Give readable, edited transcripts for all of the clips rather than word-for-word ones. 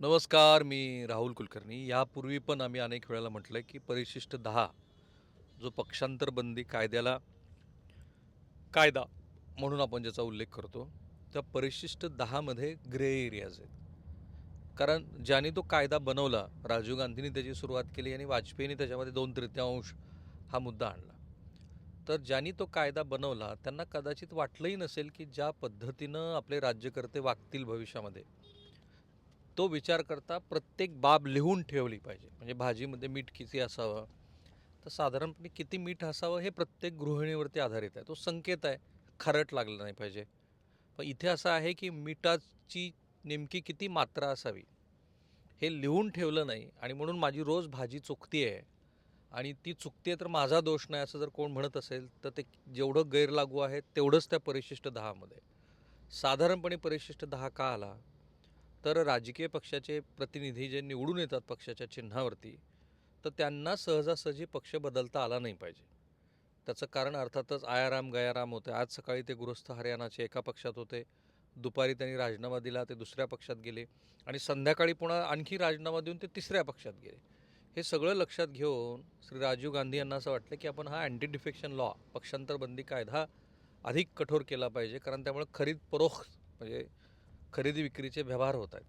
नमस्कार, मी राहुल कुलकर्णी. यापूर्वी पण आम्ही अनेक वेळेला म्हटलं आहे, की परिशिष्ट 10 जो पक्षांतर बंदी कायदा म्हणून आपण ज्याचा उल्लेख करतो, त्या परिशिष्ट 10 मध्ये ग्रे एरियाज आहेत. कारण ज्याने तो कायदा बनवला, राजीव गांधींनी त्याची सुरुवात केली आणि वाजपेयींनी त्याच्यामध्ये 2/3 हा मुद्दा आणला. तर ज्यांनी तो कायदा बनवला त्यांना कदाचित वाटलंही नसेल, की ज्या पद्धतीनं आपले राज्यकर्ते वागतील भविष्यामध्ये, तो विचार करता प्रत्येक बाब लिहून ठेवली पाहिजे. म्हणजे भाजीमध्ये मीठ किती असावं, तर साधारणपणे किती मीठ असावं हे प्रत्येक गृहिणीवरती आधारित आहे. तो संकेत आहे, खारट लागलं नाही पाहिजे. पण इथे असं आहे की मिठाची नेमकी किती मात्रा असावी हे लिहून ठेवलं नाही, आणि म्हणून माझी रोज भाजी चुकती आहे आणि ती चुकते तर माझा दोष नाही असं जर कोण म्हणत असेल, तर ते जेवढं गैरलागू आहे तेवढंच त्या परिशिष्ट 10मध्ये. साधारणपणे परिशिष्ट 10 का आला, तर राजकीय पक्षाचे प्रतिनिधी जे निवडून येतात पक्षाच्या चिन्हावरती, तर त्यांना सहजासहजी पक्ष बदलता आला नाही पाहिजे. त्याचं कारण अर्थातच आयाराम गयाराम होते. आज सकाळी ते गृहस्थ हरियाणाचे एका पक्षात होते, दुपारी त्यांनी राजीनामा दिला, ते दुसऱ्या पक्षात गेले, आणि संध्याकाळी पुन्हा आणखी राजीनामा देऊन ते तिसऱ्या पक्षात गेले. हे सगळं लक्षात घेऊन श्री राजीव गांधी यांना असं वाटलं की आपण हा अँटी डिफेक्शन लॉ, पक्षांतर बंदी कायदा अधिक कठोर केला पाहिजे, कारण त्यामुळे खरीद परोख म्हणजे खरेदी विक्रीचे व्यवहार होत आहेत.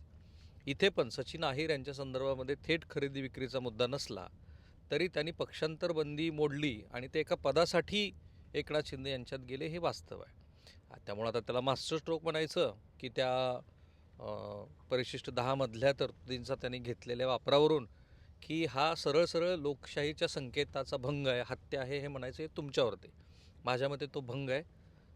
इथे पण सचिन अहिर यांच्या संदर्भामध्ये थेट खरेदी विक्रीचा मुद्दा नसला तरी त्यांनी पक्षांतर बंदी मोडली आणि ते एका पदासाठी एकनाथ शिंदे यांच्यात गेले, हे वास्तव आहे. त्यामुळे आता त्याला मास्टर स्ट्रोक म्हणायचं की त्या परिशिष्ट 10मधल्या तरतुदींचा त्यांनी घेतलेल्या वापरावरून, की हा सरळ सरळ लोकशाहीच्या संकेताचा भंग आहे, हत्या आहे, हे म्हणायचं हे तुमच्यावरती. माझ्या मते तो भंग आहे.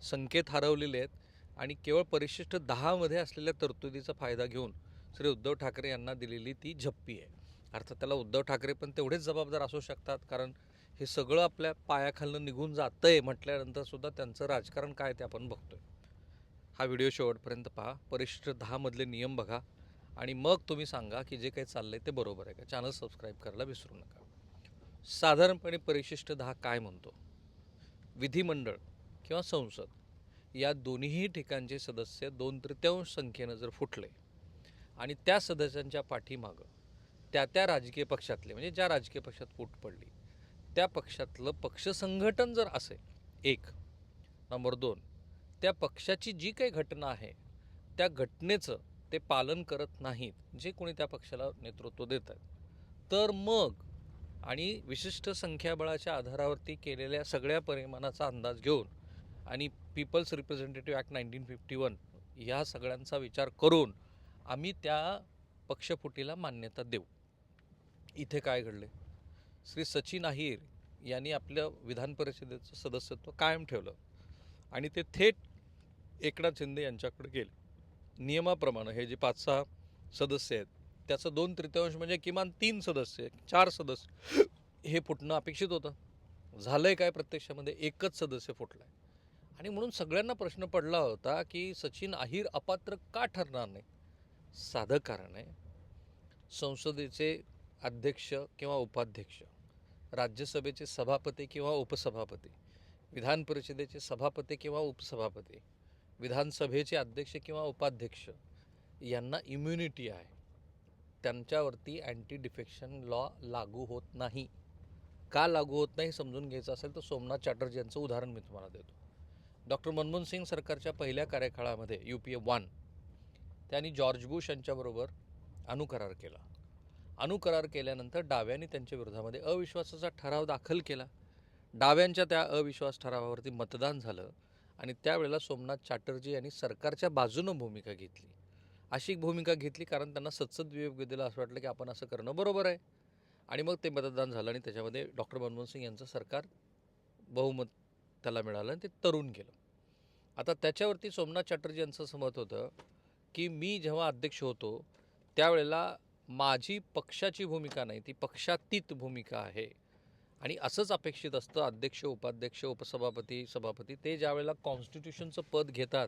संकेत हरवलेले आहेत आणि केवळ परिशिष्ट 10मध्ये असलेल्या तरतुदीचा फायदा घेऊन श्री उद्धव ठाकरे यांना दिलेली ती झप्पी आहे. अर्थात त्याला उद्धव ठाकरे पण तेवढेच जबाबदार असू शकतात, कारण हे सगळं आपल्या पायाखालनं निघून जातं आहे म्हटल्यानंतरसुद्धा त्यांचं राजकारण काय ते आपण बघतोय. हा व्हिडिओ शेवटपर्यंत पहा, परिशिष्ट 10मधले नियम बघा आणि मग तुम्ही सांगा की जे काही चाललं आहे ते बरोबर आहे का. चॅनल सबस्क्राईब करायला विसरू नका. साधारणपणे परिशिष्ट 10 काय म्हणतो, विधिमंडळ किंवा संसद या दोन्हीही ठिकाणचे सदस्य 2/3 संख्येनं जर फुटले आणि त्या सदस्यांच्या पाठीमागं त्या राजकीय पक्षातले, म्हणजे ज्या राजकीय पक्षात फूट पडली त्या पक्षातलं पक्ष संघटन जर असेल, एक. नंबर 2, त्या पक्षाची जी काही घटना आहे त्या घटनेचं ते पालन करत नाहीत जे कोणी त्या पक्षाला नेतृत्व देत आहेत, तर मग आणि विशिष्ट संख्याबळाच्या आधारावरती केलेल्या सगळ्या परिमाणाचा अंदाज घेऊन आणि पीपल्स रिप्रेझेंटेटिव्ह ॲक्ट 1951 ह्या सगळ्यांचा विचार करून आम्ही त्या पक्षफुटीला मान्यता देऊ. इथे काय घडले, श्री सचिन अहिर यांनी आपलं विधान परिषदेचं सदस्यत्व कायम ठेवलं आणि ते थेट एकनाथ शिंदे यांच्याकडे गेले. नियमाप्रमाणे हे जे 5-6 सदस्य आहेत त्याचं 2/3 म्हणजे किमान 3 सदस्य, 4 सदस्य हे फुटणं अपेक्षित होतं. झालं आहे काय, प्रत्यक्षामध्ये एकच सदस्य फुटला आहे. आणि म्हणून सगळ्यांना प्रश्न पडला होता की सचिन अहिर अपात्र का ठरणार नाही. साधं कारण आहे, संसदेचे अध्यक्ष किंवा उपाध्यक्ष, राज्यसभेचे सभापती किंवा उपसभापती, विधान परिषदेचे सभापती किंवा उपसभापती, विधानसभेचे अध्यक्ष किंवा उपाध्यक्ष यांना इम्युनिटी आहे. त्यांच्यावरती अँटी डिफेक्शन लॉ लागू होत नाही. का लागू होत नाही समजून घ्यायचं असेल तर सोमनाथ चॅटर्जी यांचं उदाहरण मी तुम्हाला देतो. डॉक्टर मनमोहन सिंग सरकारच्या पहिल्या कार्यकाळामध्ये UPA 1 त्यांनी जॉर्ज बुश यांच्याबरोबर अणुकरार केला. अणुकरार केल्यानंतर डाव्यांनी त्यांच्या विरोधामध्ये अविश्वासाचा ठराव दाखल केला. डाव्यांच्या त्या अविश्वास ठरावावरती मतदान झालं आणि त्यावेळेला सोमनाथ चॅटर्जी यांनी सरकारच्या बाजूनं भूमिका घेतली. अशी भूमिका घेतली कारण त्यांना सत्सद दिला, असं वाटलं की आपण असं करणं बरोबर आहे. आणि मग ते मतदान झालं आणि त्याच्यामध्ये डॉक्टर मनमोहन सिंग यांचं सरकार बहुमत त्याला मिळालं आणि ते तरुण गेलं. आता त्याच्यावरती सोमनाथ चॅटर्जी यांचं असं मत होतं की मी जेव्हा अध्यक्ष होतो त्यावेळेला माझी पक्षाची भूमिका नाही, ती पक्षातीत भूमिका आहे. आणि असंच अपेक्षित असतं, अध्यक्ष, उपाध्यक्ष, उपसभापती, सभापती ते ज्या वेळेला कॉन्स्टिट्यूशनचं पद घेतात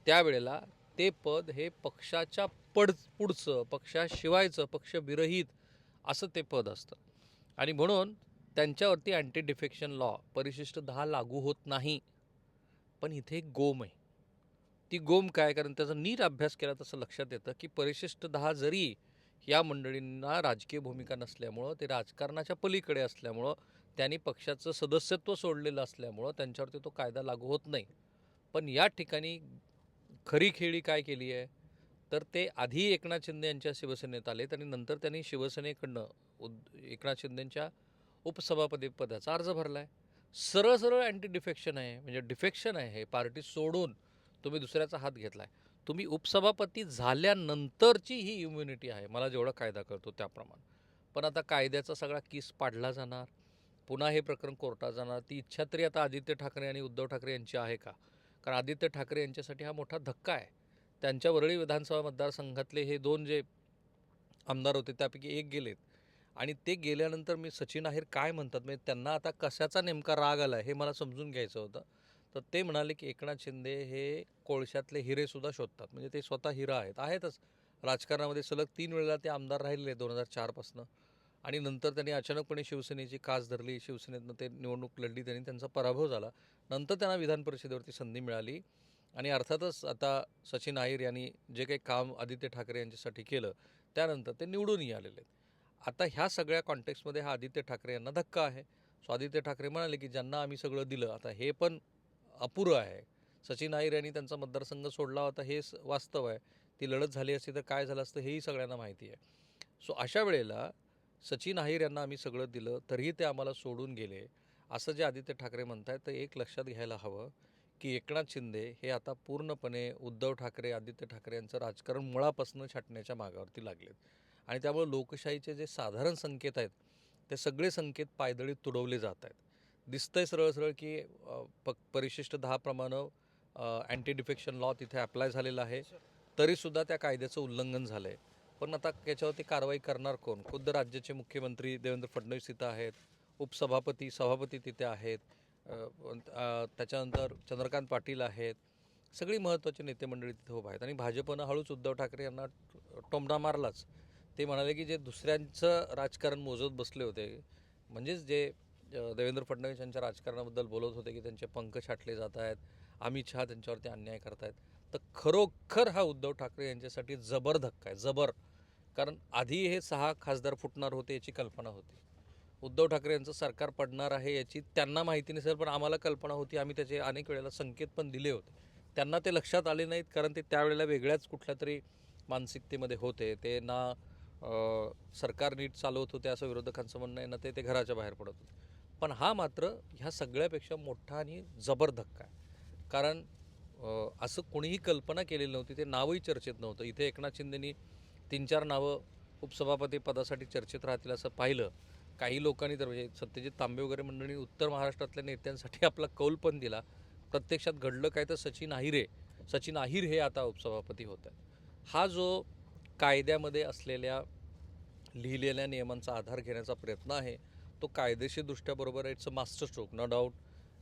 त्यावेळेला ते पद हे पक्षाच्या पुढचं, पक्षाशिवायचं, पक्षविरहित असं ते पद असतं. आणि म्हणून त्यांच्यावरती अँटी डिफेक्शन लॉ परिशिष्ट 10 लागू होत नाही. पण इथे एक गोम आहे. ती गोम काय, कारण त्याचा नीट अभ्यास केला तसं लक्षात येतं की परिशिष्ट 10 जरी या मंडळींना राजकीय भूमिका नसल्यामुळं, ते राजकारणाच्या पलीकडे असल्यामुळं, त्यांनी पक्षाचं सदस्यत्व सोडलेलं असल्यामुळं त्यांच्यावरती तो कायदा लागू होत नाही. पण या ठिकाणी खरी खेळी काय केली आहे, तर ते आधी एकनाथ शिंदे यांच्या शिवसेनेत आलेत आणि नंतर त्यांनी शिवसेनेकडनं एकनाथ शिंदेंच्या उपसभापती पदाचा अर्ज भरला आहे. सरळ सरळ अँटी डिफेक्शन आहे, म्हणजे डिफेक्शन आहे, हे पार्टी सोडून तुम्ही दुसऱ्याचा हात घेतला आहे. तुम्ही उपसभापती झाल्यानंतरची ही इम्युनिटी आहे, मला जेवढा कायदा कळतो त्याप्रमाणे. पण आता कायद्याचा सगळा किस पाडला जाणार, पुन्हा हे प्रकरण कोर्टात जाणार. ती इच्छा तरी आता आदित्य ठाकरे आणि उद्धव ठाकरे यांची आहे का? कारण आदित्य ठाकरे यांच्यासाठी हा मोठा धक्का आहे. त्यांच्या वरळी विधानसभा मतदारसंघातले हे 2 जे आमदार होते त्यापैकी एक गेलेत आणि ते गेल्यानंतर मी सचिन अहिर काय म्हणतात, म्हणजे त्यांना आता कशाचा नेमका राग आला हे मला समजून घ्यायचं होतं. तर ते म्हणाले की एकनाथ शिंदे हे कोळशातले हिरेसुद्धा शोधतात, म्हणजे ते स्वतः हिरा आहेतच. राजकारणामध्ये सलग 3 वेळेला ते आमदार राहिलेले 2004 पासनं आणि नंतर त्यांनी अचानकपणे शिवसेनेची कास धरली. शिवसेनेतनं ते निवडणूक लढली, त्यांनी त्यांचा पराभव झाला. नंतर त्यांना विधान परिषदेवरती संधी मिळाली आणि अर्थातच आता सचिन अहिर यांनी जे काही काम आदित्य ठाकरे यांच्यासाठी केलं त्यानंतर ते निवडूनही आलेले आहेत. आता ह्या सगळ्या कॉन्टेक्स्टमध्ये हा आदित्य ठाकरे यांना धक्का आहे. सो आदित्य ठाकरे म्हणाले की ज्यांना आम्ही सगळं दिलं, आता हे पण अपुरं आहे. सचिन अहिर यांनी त्यांचा मतदारसंघ सोडला होता हे वास्तव आहे. ती लढत झाली असती तर काय झालं असतं हेही सगळ्यांना माहिती आहे. सो अशा वेळेला सचिन अहिर यांना आम्ही सगळं दिलं तरीही ते आम्हाला सोडून गेले, असं जे आदित्य ठाकरे म्हणत आहेत, तर एक लक्षात घ्यायला हवं की एकनाथ शिंदे हे आता पूर्णपणे उद्धव ठाकरे, आदित्य ठाकरे यांचं राजकारण मुळापासून छाटण्याच्या मागावरती लागलेत आणि त्यामुळे लोकशाहीचे जे साधारण संकेत आहेत ते सगळे संकेत पायदळी तुडवले जात आहेत. दिसतंय सरळ सरळ की परिशिष्ट 10 प्रमाणे अँटी डिफेक्शन लॉ तिथे अप्लाय झालेला आहे, तरीसुद्धा त्या कायद्याचं उल्लंघन झालं आहे. पण आता त्याच्यावरती कारवाई करणार कोण? खुद्द राज्याचे मुख्यमंत्री देवेंद्र फडणवीस तिथं आहेत, उपसभापती सभापती तिथे आहेत, त्याच्यानंतर चंद्रकांत पाटील आहेत, सगळी महत्त्वाची नेते मंडळी तिथे उभा आहेत आणि भाजपनं हळूच उद्धव ठाकरे यांना टोमणा मारलाच. ते म्हणाले की जे दुसऱ्यांचं राजकारण मोजत बसले होते, म्हणजेच जे देवेंद्र फडणवीस यांच्या राजकारणाबद्दल बोलत होते की त्यांचे पंख छाटले जात आहेत, अमित शहा त्यांच्यावरती अन्याय करतायत, तर खरोखर हा उद्धव ठाकरे यांच्यासाठी जबर धक्का आहे, जबर. कारण आधी हे 6 खासदार फुटणार होते याची कल्पना होती. उद्धव ठाकरे यांचं सरकार पडणार आहे याची त्यांना माहिती नसेल, पण आम्हाला कल्पना होती. आम्ही त्याचे अनेक वेळेला संकेत पण दिले होते. त्यांना ते लक्षात आले नाहीत, कारण ते त्यावेळेला वेगळ्याच कुठल्या तरी मानसिकतेमध्ये होते. ते ना सरकार नीट चालवत होते असं विरोधकांचं म्हणणं आहे, ना ते घराच्या बाहेर पडत होते. पण हा मात्र ह्या सगळ्यापेक्षा मोठा आणि जबर धक्का आहे. कारण असं कोणीही कल्पना केलेली नव्हती, ते नावही चर्चेत नव्हतं. इथे एकनाथ शिंदेनी 3-4 नावं उपसभापती पदासाठी चर्चेत राहतील असं पाहिलं. काही लोकांनी तर म्हणजे सत्यजित तांबे वगैरे मंडळी उत्तर महाराष्ट्रातल्या नेत्यांसाठी आपला कौल पण दिला. प्रत्यक्षात घडलं काय, तर सचिन अहिर हे आता उपसभापती होत आहेत. हा जो कायद्यामध्ये असलेल्या लिहिलेल्या नियमांचा आधार घेण्याचा प्रयत्न आहे, तो कायदेशीरदृष्ट्या बरोबर आहे. It's a master stroke, no doubt.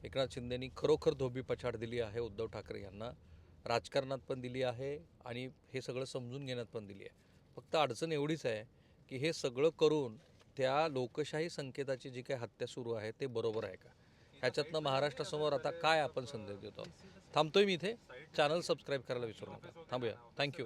Eknath शिंदेनी खरोखर धोबी पछाड दिली आहे उद्धव ठाकरे यांना, राजकारणात पण दिली आहे आणि हे सगळं समजून घेण्यात पण दिली आहे. फक्त अडचण एवढीच आहे की हे सगळं करून त्या लोकशाही संकेताची जी काही हत्या सुरू आहे ते बरोबर आहे का, ह्याच्यातनं महाराष्ट्रासमोर आता काय आपण संदेश देतो. थांबतोय मी इथे. चॅनल सबस्क्राईब करायला विसरू नका. थांबूया. थँक्यू.